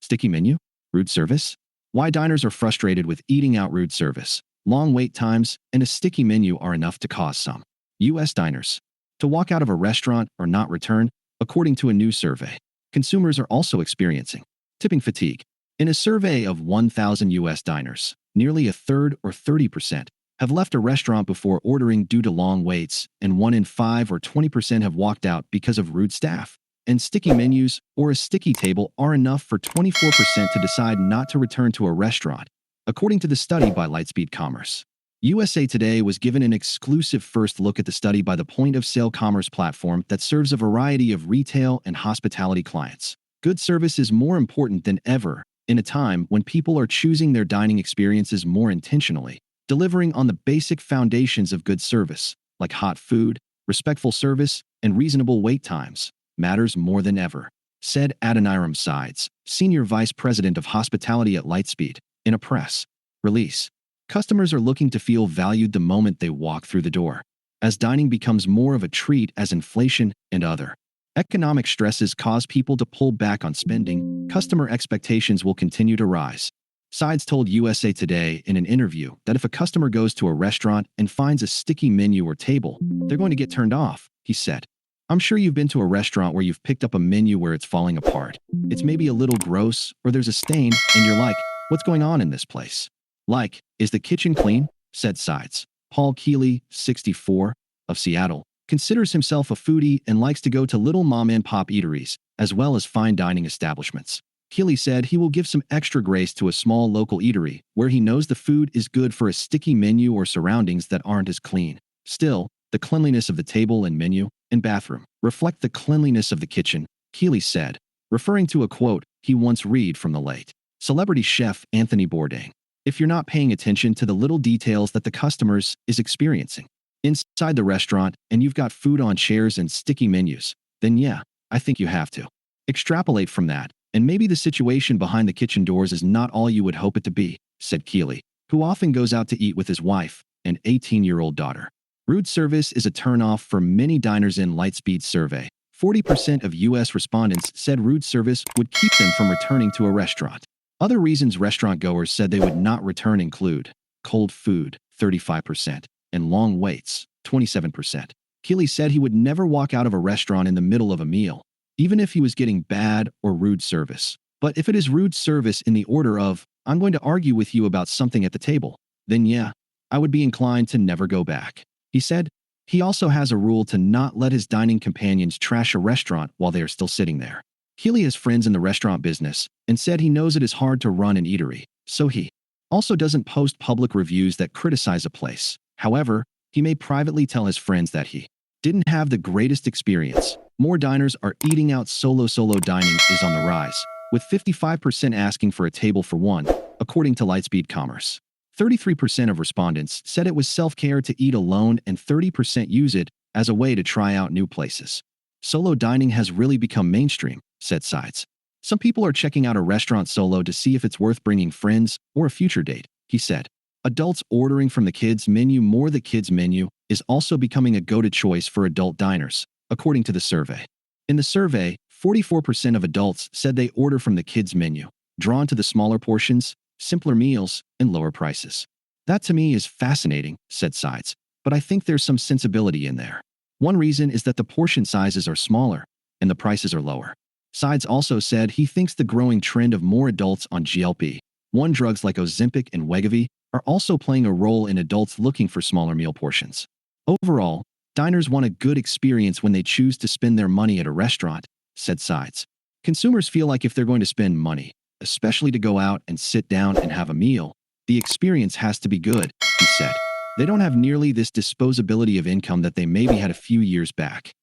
Sticky menu? Rude service? Why diners are frustrated with eating out. Rude service, long wait times, and a sticky menu are enough to cause some U.S. diners to walk out of a restaurant or not return, according to a new survey. Consumers are also experiencing tipping fatigue. In a survey of 1,000 U.S. diners, nearly a third, or 30%, have left a restaurant before ordering due to long waits, and 1 in 5, or 20%, have walked out because of rude staff. And sticky menus or a sticky table are enough for 24% to decide not to return to a restaurant, according to the study by Lightspeed Commerce. USA Today was given an exclusive first look at the study by the point-of-sale commerce platform that serves a variety of retail and hospitality clients. Good service is more important than ever in a time when people are choosing their dining experiences more intentionally. Delivering on the basic foundations of good service, like hot food, respectful service, and reasonable wait times, matters more than ever, said Adoniram Sides, Senior Vice President of Hospitality at Lightspeed, in a press release. Customers are looking to feel valued the moment they walk through the door. As dining becomes more of a treat as inflation and other economic stresses cause people to pull back on spending, customer expectations will continue to rise. Sides told USA Today in an interview that if a customer goes to a restaurant and finds a sticky menu or table, they're going to get turned off, he said. I'm sure you've been to a restaurant where you've picked up a menu where it's falling apart. It's maybe a little gross, or there's a stain, and you're like, what's going on in this place? Like, is the kitchen clean? Said Sides. Paul Keeley, 64, of Seattle, considers himself a foodie and likes to go to little mom-and-pop eateries, as well as fine dining establishments. Keeley said he will give some extra grace to a small local eatery where he knows the food is good for a sticky menu or surroundings that aren't as clean. Still, the cleanliness of the table and menu and bathroom reflect the cleanliness of the kitchen, Keeley said, referring to a quote he once read from the late celebrity chef Anthony Bourdain. If you're not paying attention to the little details that the customers is experiencing inside the restaurant and you've got food on chairs and sticky menus, then yeah, I think you have to extrapolate from that. And maybe the situation behind the kitchen doors is not all you would hope it to be, said Keeley, who often goes out to eat with his wife and 18-year-old daughter. Rude service is a turnoff for many diners in Lightspeed's survey. 40% of U.S. respondents said rude service would keep them from returning to a restaurant. Other reasons restaurant-goers said they would not return include cold food, 35%, and long waits, 27%. Keeley said he would never walk out of a restaurant in the middle of a meal, even if he was getting bad or rude service. But if it is rude service in the order of, I'm going to argue with you about something at the table, then yeah, I would be inclined to never go back. He said he also has a rule to not let his dining companions trash a restaurant while they are still sitting there. Keeley has friends in the restaurant business and said he knows it is hard to run an eatery, so he also doesn't post public reviews that criticize a place. However, he may privately tell his friends that he didn't have the greatest experience. More diners are eating out. Solo dining is on the rise, with 55% asking for a table for one, according to Lightspeed Commerce. 33% of respondents said it was self-care to eat alone, and 30% use it as a way to try out new places. Solo dining has really become mainstream, said Sides. Some people are checking out a restaurant solo to see if it's worth bringing friends or a future date, he said. Adults ordering from the kids' menu. More the kids' menu is also becoming a go-to choice for adult diners, according to the survey. In the survey, 44% of adults said they order from the kids' menu, drawn to the smaller portions, simpler meals, and lower prices. That to me is fascinating, said Sides, but I think there's some sensibility in there. One reason is that the portion sizes are smaller and the prices are lower. Sides also said he thinks the growing trend of more adults on GLP-1 drugs like Ozempic and Wegovy are also playing a role in adults looking for smaller meal portions. Overall, diners want a good experience when they choose to spend their money at a restaurant, said Sides. Consumers feel like if they're going to spend money, especially to go out and sit down and have a meal, the experience has to be good, he said. They don't have nearly this disposability of income that they maybe had a few years back.